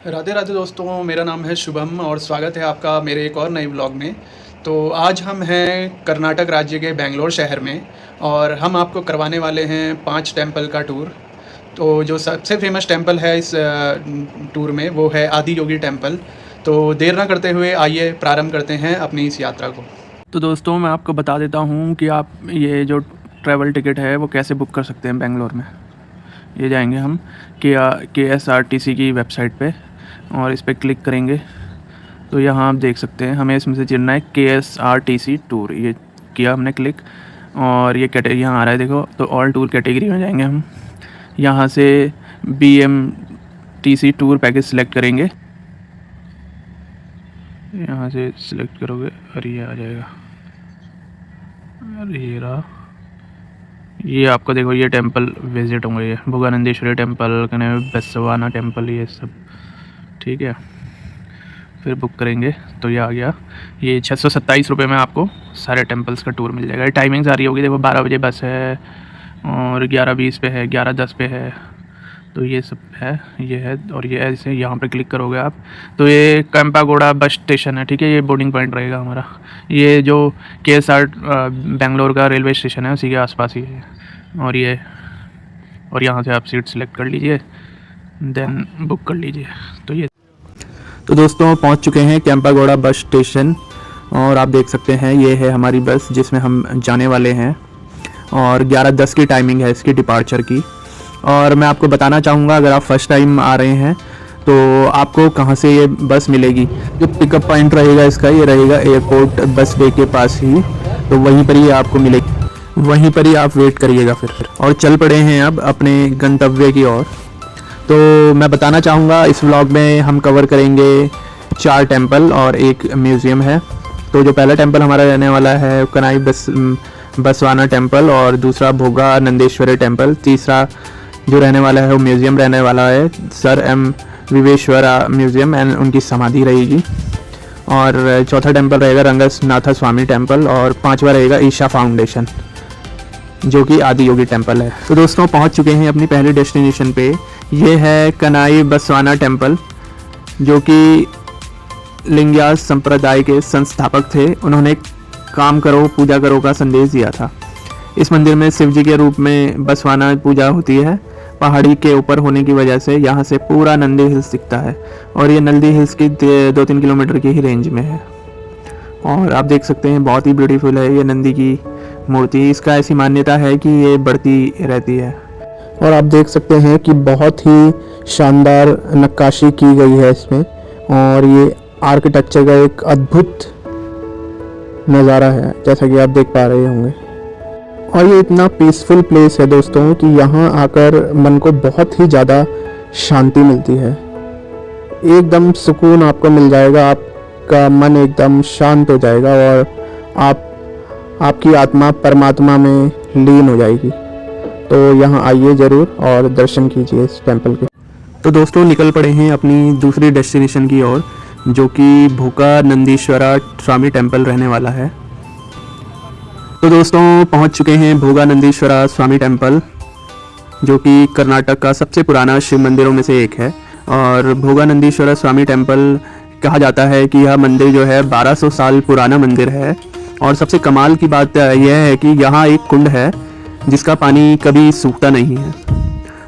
राधे राधे दोस्तों, मेरा नाम है शुभम और स्वागत है आपका मेरे एक और नए ब्लॉग में। तो आज हम हैं कर्नाटक राज्य के बेंगलोर शहर में और हम आपको करवाने वाले हैं 5 टेंपल का टूर। तो जो सबसे फेमस टेंपल है इस टूर में वो है आदि योगी टेंपल। तो देर ना करते हुए आइए प्रारंभ करते हैं अपनी इस यात्रा को। तो दोस्तों मैं आपको बता देता हूँ कि आप ये जो ट्रैवल टिकट है वो कैसे बुक कर सकते हैं बेंगलोर में। ये जाएंगे हम KSRTC की वेबसाइट पे और इस पर क्लिक करेंगे तो यहाँ आप देख सकते हैं हमें इसमें से चुनना है KSRTC टूर। ये किया हमने क्लिक और ये कैटेगरी यहाँ आ रहा है देखो। तो ऑल टूर कैटेगरी में जाएंगे हम। यहाँ से BMTC टूर पैकेज सिलेक्ट करेंगे। यहाँ से सिलेक्ट करोगे और ये आ जाएगा। अरे ये रहा, ये आपको देखो ये टेंपल विजिट होंगे, ये भोगानंदेश्वरी टेंपल, बसवाना टेंपल, ये सब ठीक है। फिर बुक करेंगे तो ये आ गया। ये 627 रुपये में आपको सारे टेंपल्स का टूर मिल जाएगा। टाइमिंग्स आ रही होगी देखो, 12 बजे बस है और 11:20 पे है, 11:10 पे है। तो ये सब है, ये है। और ये ऐसे यहाँ पे क्लिक करोगे आप तो ये कैंपागोड़ा बस स्टेशन है, ठीक है। ये बोर्डिंग पॉइंट रहेगा हमारा। ये जो KSR बेंगलोर का रेलवे स्टेशन है उसी के आसपास ही है। और ये और यहाँ से आप सीट सिलेक्ट कर लीजिए, देन बुक कर लीजिए। तो दोस्तों पहुँच चुके हैं कैंपागोड़ा बस स्टेशन और आप देख सकते हैं ये है हमारी बस जिसमें हम जाने वाले हैं। और 11:10 की टाइमिंग है इसकी डिपार्चर की। और मैं आपको बताना चाहूँगा, अगर आप फर्स्ट टाइम आ रहे हैं तो आपको कहाँ से ये बस मिलेगी। जो पिकअप पॉइंट रहेगा इसका, ये रहेगा एयरपोर्ट बस वे के पास ही। तो वहीं पर ही आपको मिलेगी, वहीं पर ही आप वेट करिएगा फिर। और चल पड़े हैं अब अपने गंतव्य की ओर। तो मैं बताना चाहूँगा इस व्लॉग में हम कवर करेंगे 4 टेंपल और एक म्यूज़ियम है। तो जो पहला टेंपल हमारा रहने वाला है कनाई बसवाना टेंपल, और दूसरा भोगा नंदेश्वरी टेंपल, तीसरा जो रहने वाला है वो म्यूज़ियम रहने वाला है सर M विवेश्वरा म्यूज़ियम एंड उनकी समाधि रहेगी। और चौथा टेंपल रहेगा रंगनाथ स्वामी टेंपल और 5वां रहेगा ईशा फाउंडेशन जो कि आदि योगी टेंपल है। तो दोस्तों पहुंच चुके हैं अपनी पहली डेस्टिनेशन पे। ये है कनाई बसवाना टेंपल जो कि लिंग्यास संप्रदाय के संस्थापक थे। उन्होंने काम करो पूजा करो का संदेश दिया था। इस मंदिर में शिव जी के रूप में बसवाना पूजा होती है। पहाड़ी के ऊपर होने की वजह से यहाँ से पूरा नंदी हिल्स दिखता है और ये नंदी हिल्स की 2-3 किलोमीटर की ही रेंज में है। और आप देख सकते हैं बहुत ही ब्यूटीफुल है ये नंदी की मूर्ति। इसका ऐसी मान्यता है कि ये बढ़ती रहती है। और आप देख सकते हैं कि बहुत ही शानदार नक्काशी की गई है इसमें और ये आर्किटेक्चर का एक अद्भुत नज़ारा है जैसा कि आप देख पा रहे होंगे। और ये इतना पीसफुल प्लेस है दोस्तों कि यहाँ आकर मन को बहुत ही ज़्यादा शांति मिलती है। एकदम सुकून आपको मिल जाएगा, आपका मन एकदम शांत हो जाएगा और आपकी आत्मा परमात्मा में लीन हो जाएगी। तो यहाँ आइए ज़रूर और दर्शन कीजिए इस टेंपल के। तो दोस्तों निकल पड़े हैं अपनी दूसरी डेस्टिनेशन की ओर जो कि भोगा नंदीश्वरा स्वामी टेंपल रहने वाला है। तो दोस्तों पहुँच चुके हैं भोगा नंदीश्वरा स्वामी टेंपल जो कि कर्नाटक का सबसे पुराना शिव मंदिरों में से एक है। और भोगा नंदीश्वरा स्वामी टेंपल कहा जाता है कि यह मंदिर जो है 1200 साल पुराना मंदिर है। और सबसे कमाल की बात यह है कि यहाँ एक कुंड है जिसका पानी कभी सूखता नहीं है।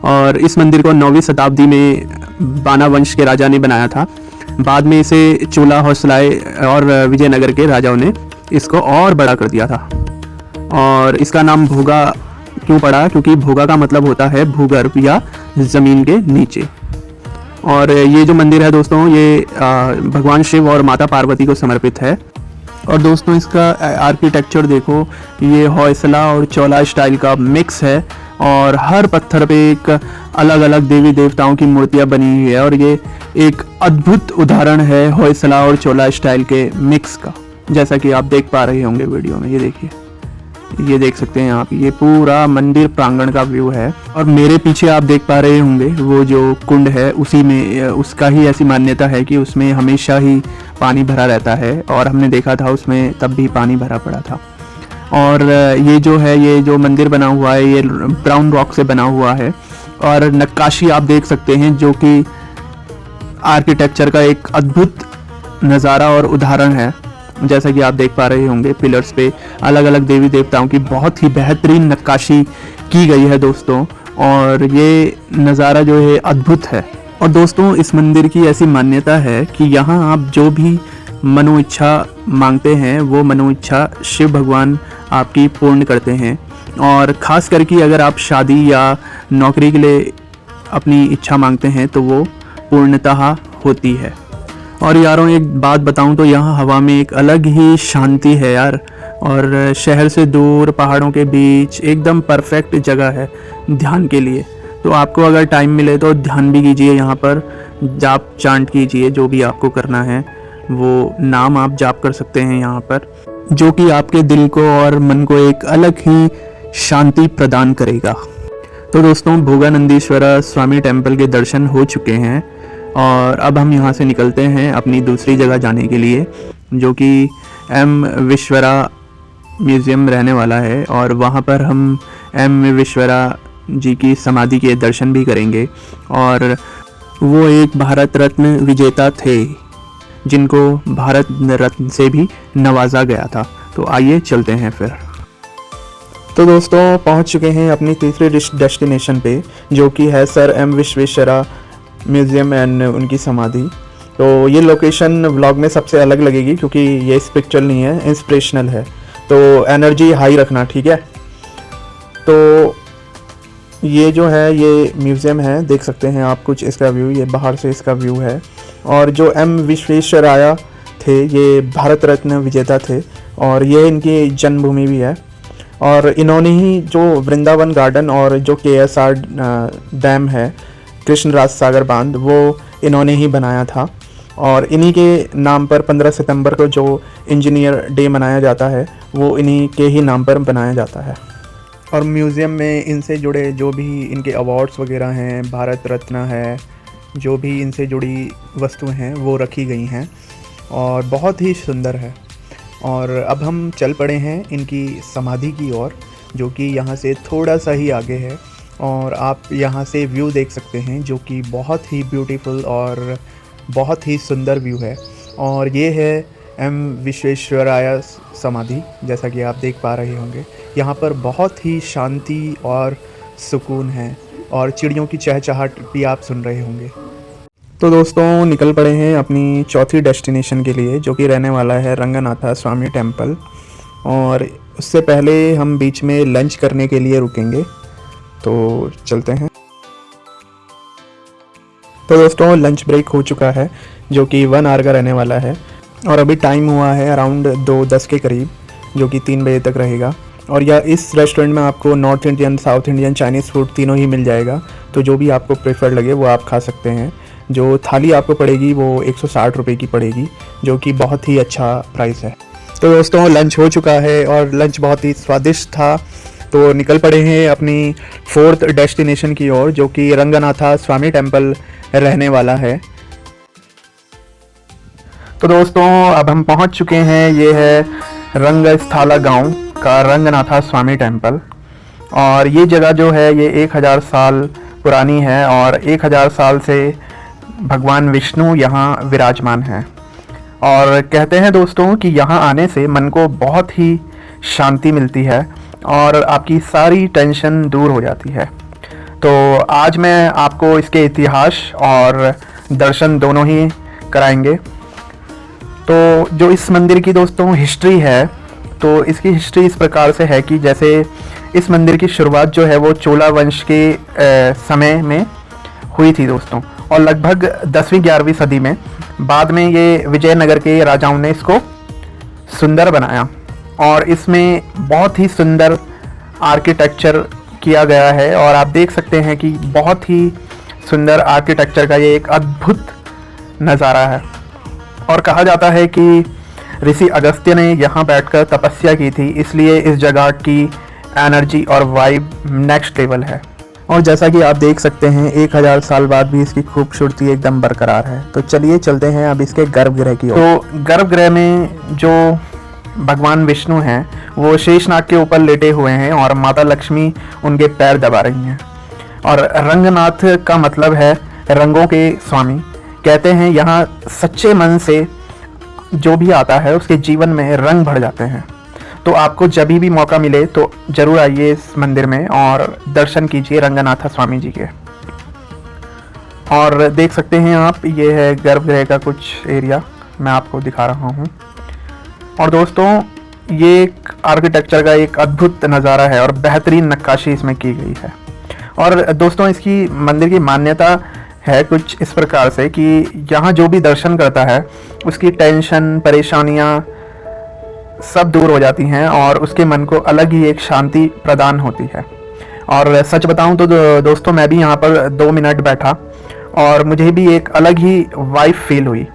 और इस मंदिर को 9वीं शताब्दी में बाना वंश के राजा ने बनाया था। बाद में इसे चोला होसलाई और विजयनगर के राजाओं ने इसको और बड़ा कर दिया था। और इसका नाम भोगा क्यों पड़ा, क्योंकि भोगा का मतलब होता है भूगर्भ या ज़मीन के नीचे। और ये जो मंदिर है दोस्तों ये भगवान शिव और माता पार्वती को समर्पित है। और दोस्तों इसका आर्किटेक्चर देखो, ये होयसला और चोला स्टाइल का मिक्स है और हर पत्थर पे एक अलग अलग देवी देवताओं की मूर्तियाँ बनी हुई है। और ये एक अद्भुत उदाहरण है होयसला और चोला स्टाइल के मिक्स का, जैसा कि आप देख पा रहे होंगे वीडियो में। ये देखिए, ये देख सकते हैं आप, ये पूरा मंदिर प्रांगण का व्यू है। और मेरे पीछे आप देख पा रहे होंगे वो जो कुंड है उसी में उसका ही ऐसी मान्यता है कि उसमें हमेशा ही पानी भरा रहता है। और हमने देखा था उसमें तब भी पानी भरा पड़ा था। और ये जो मंदिर बना हुआ है ये ब्राउन रॉक से बना हुआ है। और नक्काशी आप देख सकते हैं जो कि आर्किटेक्चर का एक अद्भुत नज़ारा और उदाहरण है। जैसा कि आप देख पा रहे होंगे, पिलर्स पे अलग अलग देवी देवताओं की बहुत ही बेहतरीन नक्काशी की गई है दोस्तों, और ये नज़ारा जो है अद्भुत है। और दोस्तों, इस मंदिर की ऐसी मान्यता है कि यहाँ आप जो भी मनो इच्छा मांगते हैं वो मनो इच्छा शिव भगवान आपकी पूर्ण करते हैं। और ख़ास करके अगर आप शादी या नौकरी के लिए अपनी इच्छा मांगते हैं तो वो पूर्णतः होती है। और यारों, एक बात बताऊं तो यहाँ हवा में एक अलग ही शांति है यार, और शहर से दूर पहाड़ों के बीच एकदम परफेक्ट जगह है ध्यान के लिए। तो आपको अगर टाइम मिले तो ध्यान भी कीजिए, यहाँ पर जाप चांट कीजिए, जो भी आपको करना है वो नाम आप जाप कर सकते हैं यहाँ पर, जो कि आपके दिल को और मन को एक अलग ही शांति प्रदान करेगा। तो दोस्तों, भोगानंदीश्वरा स्वामी टेम्पल के दर्शन हो चुके हैं और अब हम यहाँ से निकलते हैं अपनी दूसरी जगह जाने के लिए, जो कि एम विश्वेश्वरा म्यूज़ियम रहने वाला है। और वहाँ पर हम एम विश्वेश्वरा जी की समाधि के दर्शन भी करेंगे। और वो एक भारत रत्न विजेता थे जिनको भारत रत्न से भी नवाजा गया था। तो आइए चलते हैं फिर। तो दोस्तों, पहुंच चुके हैं अपनी तीसरी डेस्टिनेशन पे, जो कि है sir M Visvesvaraya museum and उनकी समाधि। तो ये लोकेशन व्लॉग में सबसे अलग लगेगी क्योंकि ये स्पिरिचुअल नहीं है, इंस्पिरेशनल है। तो एनर्जी हाई रखना, ठीक है। तो ये जो है ये म्यूज़ियम है, देख सकते हैं आप कुछ इसका व्यू, ये बाहर से इसका व्यू है। और जो एम विश्वेश्वराया थे ये भारत रत्न विजेता थे और ये इनकी जन्मभूमि भी है। और इन्होंने ही जो वृंदावन गार्डन और जो KSR डैम है, कृष्ण राज सागर बांध, वो इन्होंने ही बनाया था। और इन्हीं के नाम पर 15 सितंबर को जो इंजीनियर डे मनाया जाता है वो इन्हीं के ही नाम पर बनाया जाता है। और म्यूज़ियम में इनसे जुड़े जो भी इनके अवार्ड्स वगैरह हैं, भारत रत्न है, जो भी इनसे जुड़ी वस्तुएं हैं वो रखी गई हैं और बहुत ही सुंदर है। और अब हम चल पड़े हैं इनकी समाधि की ओर, जो कि यहाँ से थोड़ा सा ही आगे है। और आप यहाँ से व्यू देख सकते हैं, जो कि बहुत ही ब्यूटीफुल और बहुत ही सुंदर व्यू है। और ये है एम विश्वेश्वराया समाधि, जैसा कि आप देख पा रहे होंगे। यहाँ पर बहुत ही शांति और सुकून है और चिड़ियों की चहचहाट भी आप सुन रहे होंगे। तो दोस्तों, निकल पड़े हैं अपनी चौथी डेस्टिनेशन के लिए, जो कि रहने वाला है रंगनाथा स्वामी टेम्पल। और उससे पहले हम बीच में लंच करने के लिए रुकेंगे, तो चलते हैं। तो दोस्तों, लंच ब्रेक हो चुका है, जो कि 1 आवर का रहने वाला है। और अभी टाइम हुआ है अराउंड 2:10 के करीब, जो कि 3 बजे तक रहेगा। और या इस रेस्टोरेंट में आपको north Indian, south Indian, Chinese food तीनों ही मिल जाएगा। तो जो भी आपको प्रेफर लगे वो आप खा सकते हैं। जो थाली आपको पड़ेगी वो 160 रुपये की पड़ेगी, जो कि बहुत ही अच्छा प्राइस है। तो दोस्तों, लंच हो चुका है और लंच बहुत ही स्वादिष्ट था। तो निकल पड़े हैं अपनी 4th डेस्टिनेशन की ओर, जो कि रंगनाथा स्वामी टेम्पल रहने वाला है। तो दोस्तों, अब हम पहुंच चुके हैं, ये है रंगस्थला गांव का रंगनाथा स्वामी टेम्पल। और ये जगह जो है ये 1000 साल पुरानी है और 1000 साल से भगवान विष्णु यहाँ विराजमान हैं। और कहते हैं दोस्तों कि यहाँ आने से मन को बहुत ही शांति मिलती है और आपकी सारी टेंशन दूर हो जाती है। तो आज मैं आपको इसके इतिहास और दर्शन दोनों ही कराएंगे। तो जो इस मंदिर की दोस्तों हिस्ट्री है, तो इसकी हिस्ट्री इस प्रकार से है कि जैसे इस मंदिर की शुरुआत जो है वो चोला वंश के समय में हुई थी दोस्तों, और लगभग 10वीं 11वीं सदी में बाद में ये विजयनगर के राजाओं ने इसको सुंदर बनाया। और इसमें बहुत ही सुंदर आर्किटेक्चर किया गया है और आप देख सकते हैं कि बहुत ही सुंदर आर्किटेक्चर का ये एक अद्भुत नज़ारा है। और कहा जाता है कि ऋषि अगस्त्य ने यहाँ बैठकर तपस्या की थी, इसलिए इस जगह की एनर्जी और वाइब नेक्स्ट लेवल है। और जैसा कि आप देख सकते हैं 1000 साल बाद भी इसकी खूबसूरती एकदम बरकरार है। तो चलिए चलते हैं अब इसके गर्भगृह की ओर। तो गर्भगृह में जो भगवान विष्णु हैं वो शेषनाग के ऊपर लेटे हुए हैं और माता लक्ष्मी उनके पैर दबा रही हैं। और रंगनाथ का मतलब है रंगों के स्वामी, कहते हैं यहाँ सच्चे मन से जो भी आता है उसके जीवन में रंग भर जाते हैं। तो आपको जब भी मौका मिले तो ज़रूर आइए इस मंदिर में और दर्शन कीजिए रंगनाथ स्वामी जी के। और देख सकते हैं आप, ये है गर्भगृह का कुछ एरिया, मैं आपको दिखा रहा हूँ। और दोस्तों ये एक आर्किटेक्चर का एक अद्भुत नज़ारा है और बेहतरीन नक्काशी इसमें की गई है। और दोस्तों इसकी मंदिर की मान्यता है कुछ इस प्रकार से कि यहाँ जो भी दर्शन करता है उसकी टेंशन परेशानियाँ सब दूर हो जाती हैं और उसके मन को अलग ही एक शांति प्रदान होती है। और सच बताऊं तो दोस्तों मैं भी यहाँ पर 2 मिनट बैठा और मुझे भी एक अलग ही वाइब फील हुई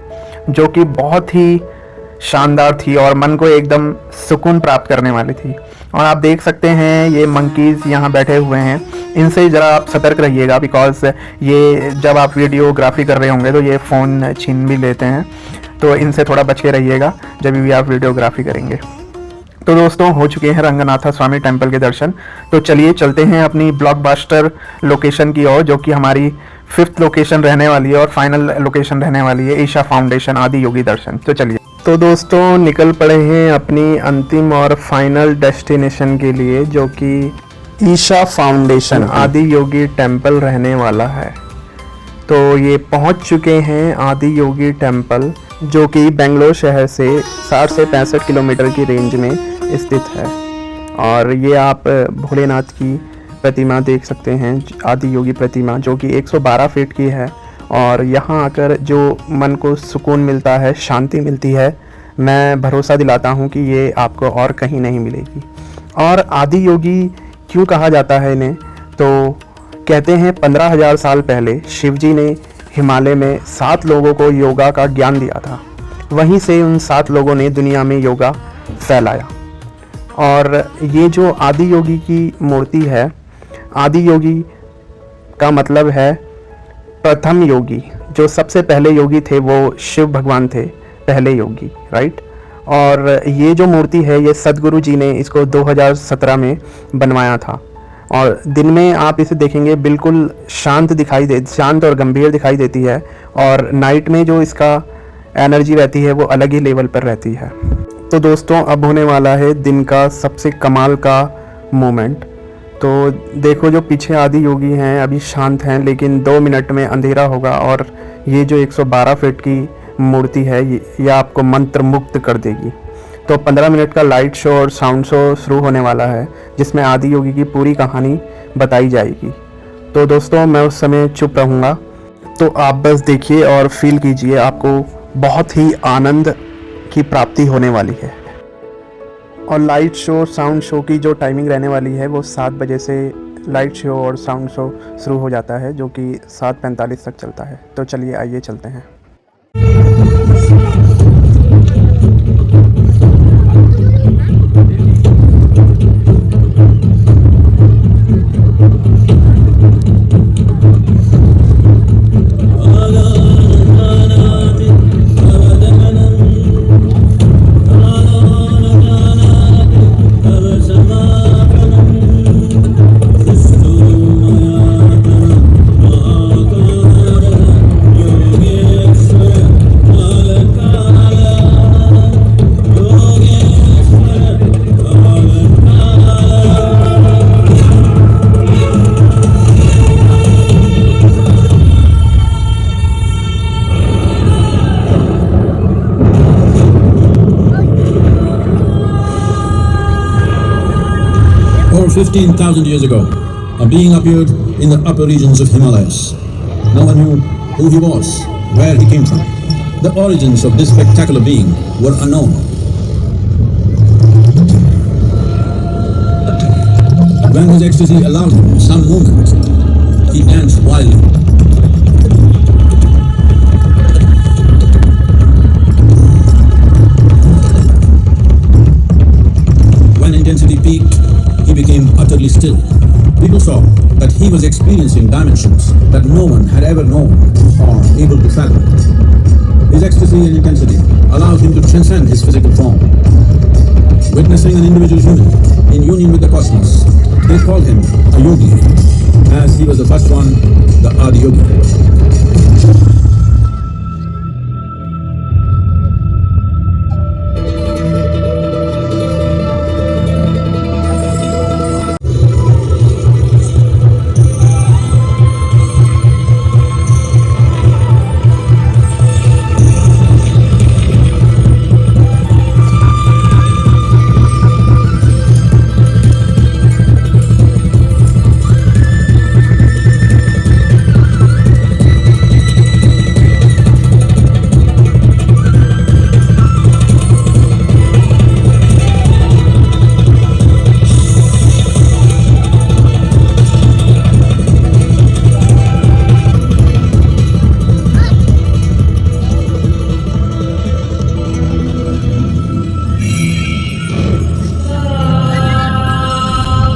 जो कि बहुत ही शानदार थी और मन को एकदम सुकून प्राप्त करने वाली थी। और आप देख सकते हैं ये मंकीज़ यहाँ बैठे हुए हैं, इनसे ज़रा आप सतर्क रहिएगा बिकॉज ये जब आप वीडियोग्राफी कर रहे होंगे तो ये फ़ोन छीन भी लेते हैं, तो इनसे थोड़ा बच के रहिएगा जब भी आप वीडियोग्राफी करेंगे। तो दोस्तों हो चुके हैं रंगनाथ स्वामी टेम्पल के दर्शन, तो चलिए चलते हैं अपनी ब्लॉकबस्टर लोकेशन की ओर जो कि हमारी 5th लोकेशन रहने वाली है और फाइनल लोकेशन रहने वाली है ईशा फाउंडेशन आदि योगी दर्शन। तो चलिए, तो दोस्तों निकल पड़े हैं अपनी अंतिम और फाइनल डेस्टिनेशन के लिए जो कि ईशा फाउंडेशन आदि योगी टेम्पल रहने वाला है। तो ये पहुंच चुके हैं आदि योगी टेम्पल जो कि बेंगलोर शहर से 60 से 65 किलोमीटर की रेंज में स्थित है। और ये आप भोलेनाथ की प्रतिमा देख सकते हैं, आदि योगी प्रतिमा जो कि 112 फीट की है। और यहाँ आकर जो मन को सुकून मिलता है, शांति मिलती है, मैं भरोसा दिलाता हूँ कि ये आपको और कहीं नहीं मिलेगी। और आदि योगी क्यों कहा जाता है इन्हें, तो कहते हैं 15,000 साल पहले शिव जी ने हिमालय में 7 लोगों को योगा का ज्ञान दिया था। वहीं से उन 7 लोगों ने दुनिया में योगा फैलाया। और ये जो आदि योगी की मूर्ति है, आदि योगी का मतलब है प्रथम योगी। जो सबसे पहले योगी थे वो शिव भगवान थे, पहले योगी, राइट। और ये जो मूर्ति है ये सदगुरु जी ने इसको 2017 में बनवाया था। और दिन में आप इसे देखेंगे बिल्कुल शांत और गंभीर दिखाई देती है, और नाइट में जो इसका एनर्जी रहती है वो अलग ही लेवल पर रहती है। तो दोस्तों अब होने वाला है दिन का सबसे कमाल का मोमेंट। तो देखो जो पीछे आदि योगी हैं अभी शांत हैं, लेकिन 2 मिनट में अंधेरा होगा और ये जो 112 फीट की मूर्ति है ये आपको मंत्र मुक्त कर देगी। तो 15 मिनट का लाइट शो और साउंड शो शुरू होने वाला है जिसमें आदि योगी की पूरी कहानी बताई जाएगी। तो दोस्तों मैं उस समय चुप रहूँगा, तो आप बस देखिए और फील कीजिए, आपको बहुत ही आनंद की प्राप्ति होने वाली है। और लाइट शो साउंड शो की जो टाइमिंग रहने वाली है वो 7 बजे से लाइट शो और साउंड शो शुरू हो जाता है जो कि 7:45 तक चलता है। तो चलिए आइए चलते हैं। Over 15,000 years ago, a being appeared in the upper regions of Himalayas. No one knew who he was, where he came from. The origins of this spectacular being were unknown. When his ecstasy allowed him some movement, he danced wildly. When intensity peaked, he became utterly still. People saw that he was experiencing dimensions that no one had ever known or able to fathom. His ecstasy and intensity allowed him to transcend his physical form. Witnessing an individual human in union with the cosmos, they called him a yogi, as he was the first one, the Adi Yogi.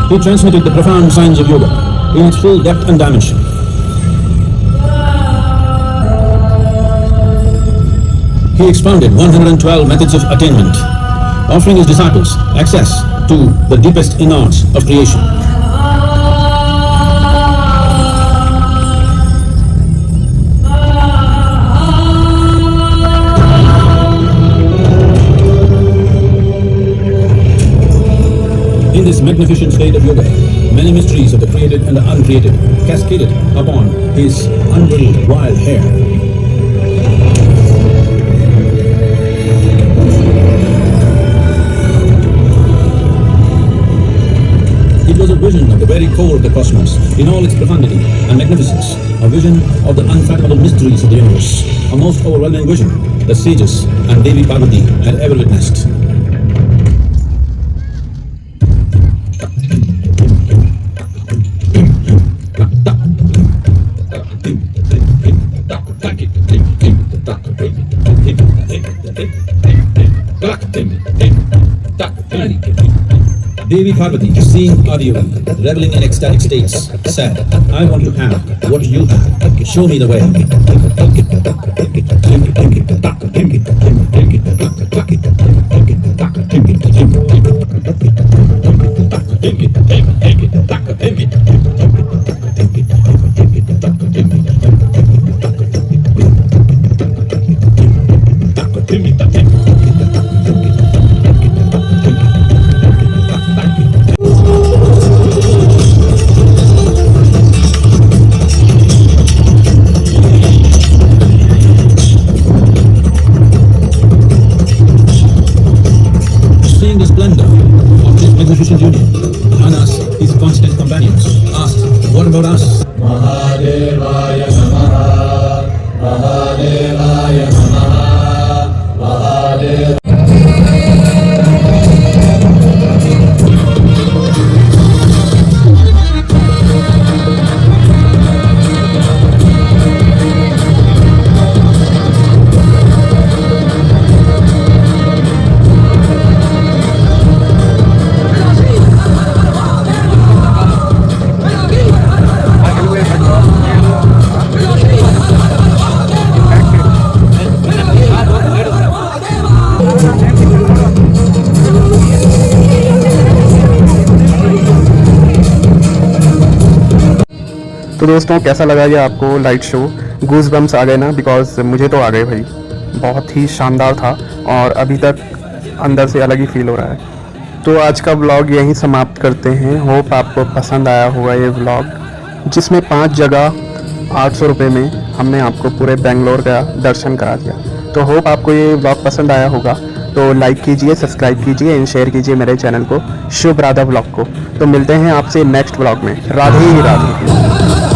He transmitted the profound science of yoga in its full depth and dimension. He expounded 112 methods of attainment, offering his disciples access to the deepest innards of creation. In this magnificent state of yoga, many mysteries of the created and the uncreated cascaded upon his unbridled wild hair. It was a vision of the very core of the cosmos in all its profundity and magnificence, a vision of the unfathomable mysteries of the universe, a most overwhelming vision the sages and Devi Parvati had ever witnessed. Devi Parvati, seeing Adiyogi reveling in ecstatic states, said, I want to have what you have. Show me the way. Seeing the splendor of this magnificent union, Anas, his constant companions, asked, what about us? तो दोस्तों कैसा लगा ये आपको light show? Goose bumps आ गए ना? Because मुझे तो आ गए भाई, बहुत ही शानदार था और अभी तक अंदर से अलग ही फील हो रहा है। तो आज का व्लॉग यहीं समाप्त करते हैं। होप आपको पसंद आया होगा ये व्लॉग, जिसमें 5 जगह 800 रुपये में हमने आपको पूरे बेंगलोर का दर्शन करा दिया। तो होप आपको ये व्लॉग पसंद आया होगा, तो लाइक कीजिए, सब्सक्राइब कीजिए एंड शेयर कीजिए मेरे चैनल को, शुभ राधा व्लॉग को। तो मिलते हैं आपसे नेक्स्ट व्लॉग में। राधे ही राधे।